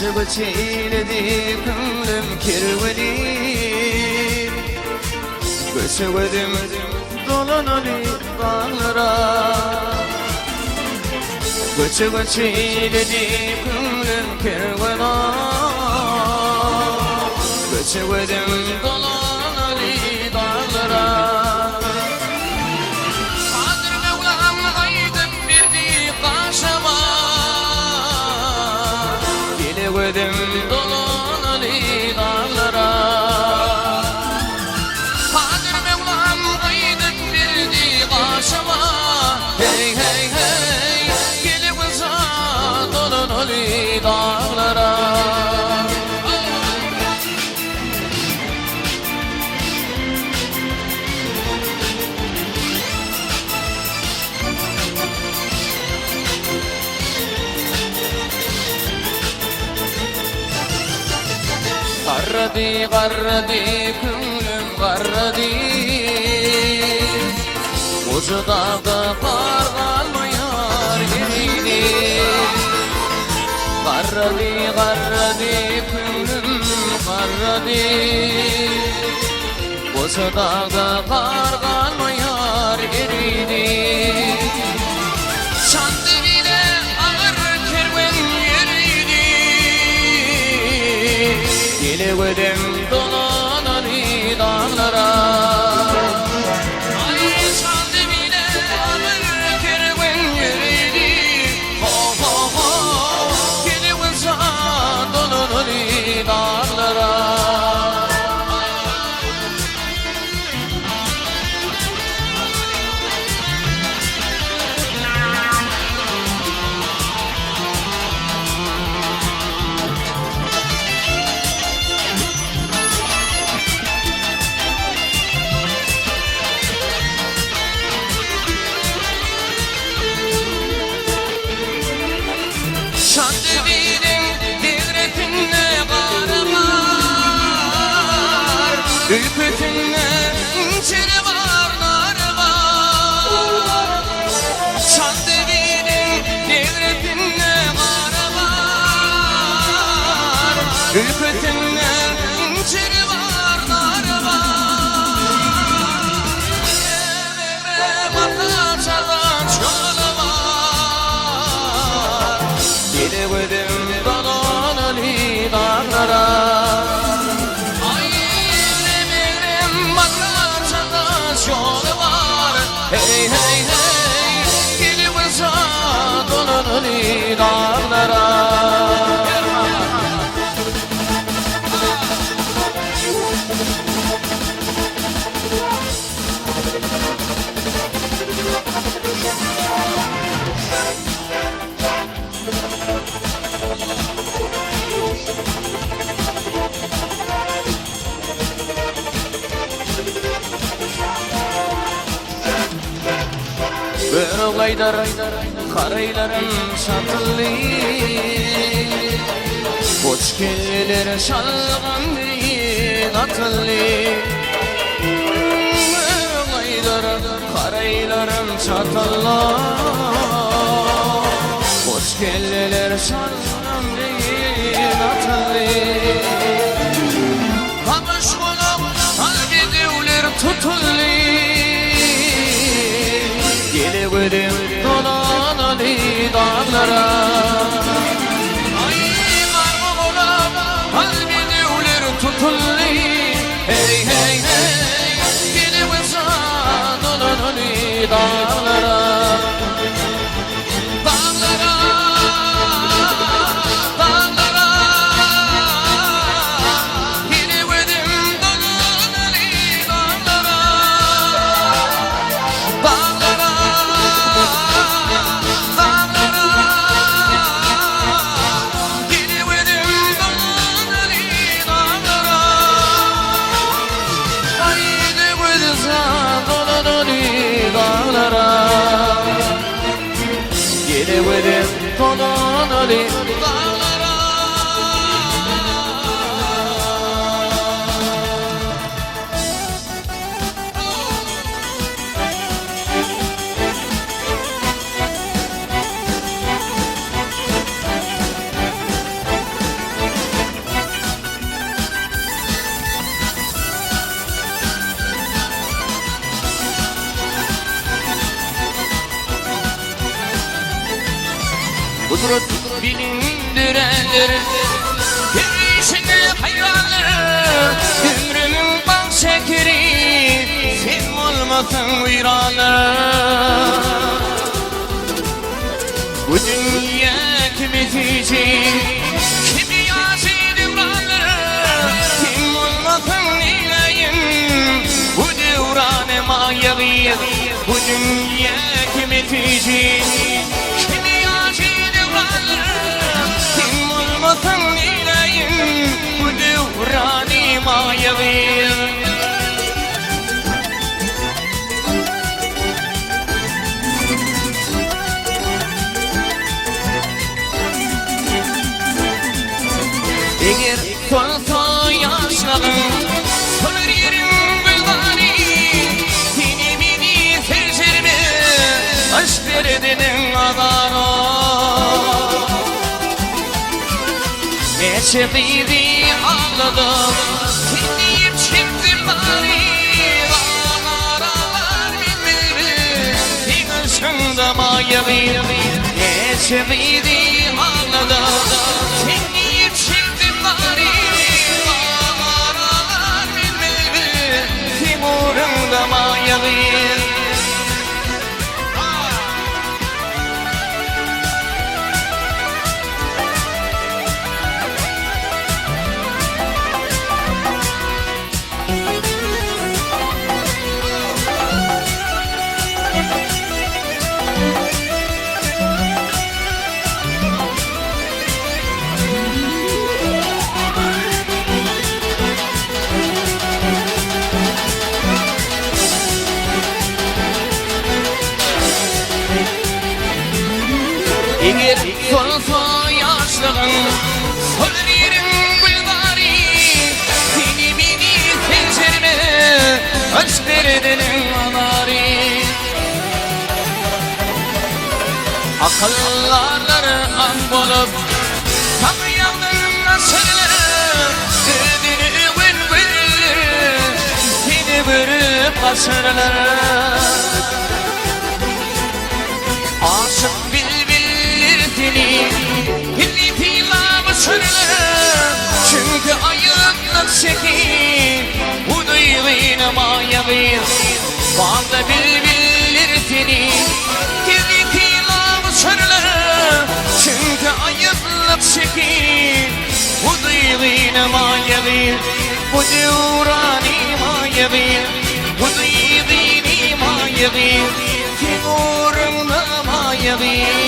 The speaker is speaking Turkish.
Göçe göçe eyledi gönlüm kerveni. Göçemedim dolanalı dağlara. Göçe göçe eyledi gönlüm kervana. Göçemedim dolanalı dağlara. Kadir Mevlam aydın verdi kaşama. Gelemedim dolanalı dağlara. Kadir Mevlam aydın verdi kaşama. Hey hey hey gelemedim dolanalı dağlara. Garradi garradi gönlüm garradi. Koca dağda kar kalmayar geriydi. Garradi garradi gönlüm garradi. Koca dağda kar kalmayar geriydi. Şandı bile ağır kerven yeriydi. Gelemedim dolanalı dağlara. Ay şandı bile ağır kerven yeriydi. Ho ho ho gelemedim dolanalı dağlara. Şandıvi'nin devretinde karı var. Ülkütünde içeri var, narı var. Şandıvi'nin devretinde karı var. Ülkütünde içeri var, narı var. Evre bakacağdan çolu var. Gelemedim dolanalı dağlara. Ay evrim bakacağda yolu var. Hey hey hey gelemedim dolanalı dağlara. Böyleydar karaylarım satıldı. Koç keller şalgan değil atıldı. Böyleydar karaylarım satıldı. Koç keller şalgan değil atıldı. Kamış kulağım halgedevler tutuldu. Gelemedim dolanalı dağlara. Ay marmı kulağım halgedevler tutuldu. Hey hey hey gelemedim dolanalı dağlara. Dağlara, dağlara. Gelemedim dolanalı dağlara. Dağlara, dağlara. Gelemedim dolanalı dağlara. Ay gelemedim dolanalı dağlara. Gelemedim dolanalı dağlara. kudret bilindirenler Yürüyüşüne hayranlar Ömrümün bal şekeri Sen olmasın uyranlar Bu dünya kimisi Kimi yaşı devranlar Kim olmasın neyleyin Bu devran mayevi Bu dünya kimisi Kimi yaşı devranlar Kim olmasın neyleyin Bu devran mayevi Eğer solsa yaşlarım Solar yerim gülbani Seni beni sevşirme Aşk derdinin adanı Geçirdiği ağladım Dinleyip çıktım bari Ağlar ağlar bilmem Bir ışığında mayevi Geçirdiği ağladım Dinleyip çıktım bari Ağlar ağlar bilmem Timur'unda mayevi Eğer solsa yaşlığın Solar yerim gülbari Seni beni sevşirme Aşk derdinin anari Akıllarları an bulup Tanıyanın nasırları Derdini bülbüller Seni bürüp asırlar Aşık bilbilir seni Hilli filavı sırlar Çünkü ayıklık çekip Bu duyduğun mayevi Bazı bilbilir seni Hilli filavı sırlar Çünkü ayıklık çekip Bu duyduğun mayevi Bu devrani mayevi Bu duyduğun mayevi Timur'unda mayevi